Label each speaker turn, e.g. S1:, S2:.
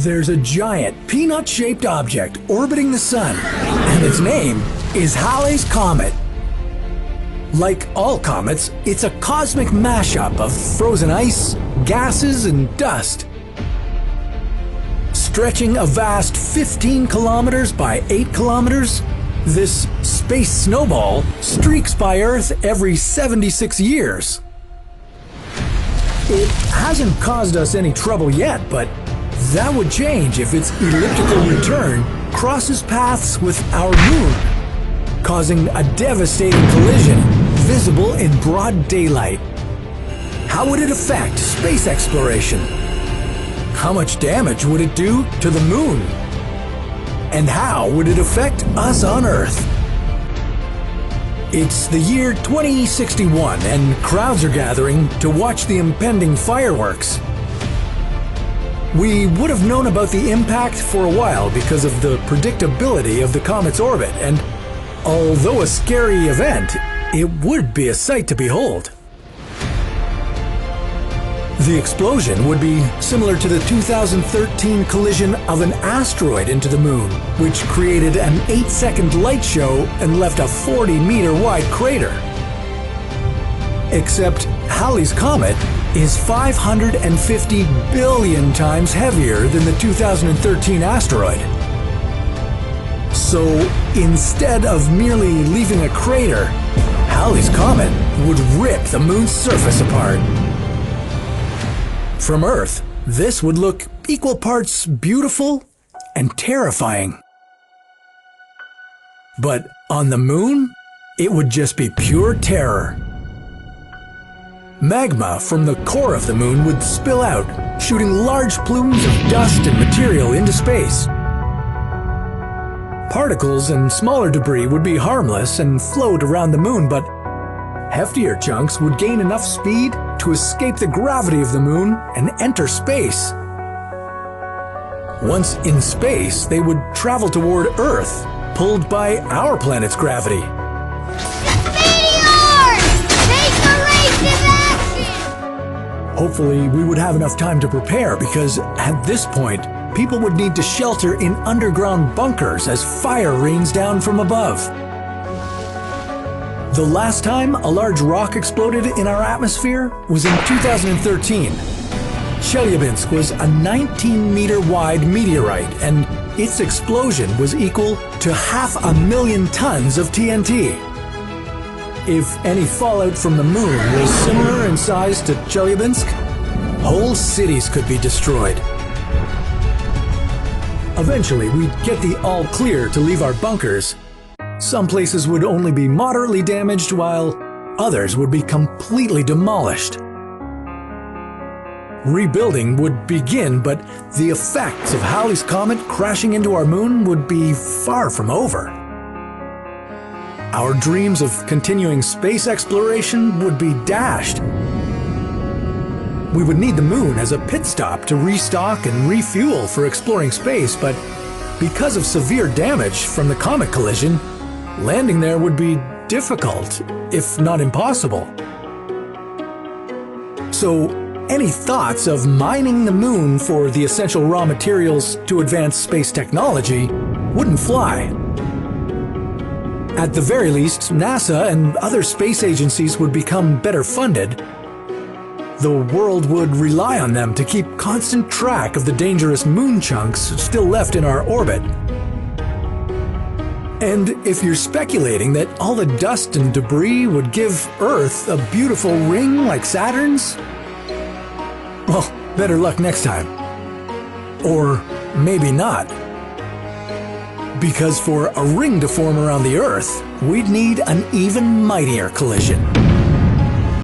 S1: There's a giant, peanut-shaped object orbiting the Sun, and its name is Halley's Comet. Like all comets, it's a cosmic mashup of frozen ice, gases, and dust. Stretching a vast 15 kilometers by 8 kilometers, this space snowball streaks by Earth every 76 years. It hasn't caused us any trouble yet, but that would change if its elliptical return crosses paths with our moon, causing a devastating collision visible in broad daylight. How would it affect space exploration? How much damage would it do to the moon? And how would it affect us on Earth? It's the year 2061, and crowds are gathering to watch the impending fireworks. We would have known about the impact for a while because of the predictability of the comet's orbit, and although a scary event, it would be a sight to behold. The explosion would be similar to the 2013 collision of an asteroid into the moon, which created an 8-second light show and left a 40-meter wide crater. Except Halley's Comet is 550 billion times heavier than the 2013 asteroid. So instead of merely leaving a crater, Halley's Comet would rip the moon's surface apart. From Earth, this would look equal parts beautiful and terrifying. But on the moon, it would just be pure terror. Magma from the core of the moon would spill out, shooting large plumes of dust and material into space. Particles and smaller debris would be harmless and float around the moon, but heftier chunks would gain enough speed to escape the gravity of the moon and enter space. Once in space, they would travel toward Earth, pulled by our planet's gravity.
S2: Meteors! Take corrective action!
S1: Hopefully, we would have enough time to prepare because at this point, people would need to shelter in underground bunkers as fire rains down from above. The last time a large rock exploded in our atmosphere was in 2013. Chelyabinsk was a 19-meter wide meteorite, and its explosion was equal to 500,000 tons of TNT. If any fallout from the moon was similar in size to Chelyabinsk, whole cities could be destroyed. Eventually, we'd get the all clear to leave our bunkers. Some places would only be moderately damaged, while others would be completely demolished. Rebuilding would begin, but the effects of Halley's Comet crashing into our moon would be far from over. Our dreams of continuing space exploration would be dashed. We would need the moon as a pit stop to restock and refuel for exploring space, but because of severe damage from the comet collision, landing there would be difficult, if not impossible. So, any thoughts of mining the moon for the essential raw materials to advance space technology wouldn't fly. At the very least, NASA and other space agencies would become better funded. The world would rely on them to keep constant track of the dangerous moon chunks still left in our orbit. And if you're speculating that all the dust and debris would give Earth a beautiful ring like Saturn's, well, better luck next time. Or maybe not. Because for a ring to form around the Earth, we'd need an even mightier collision.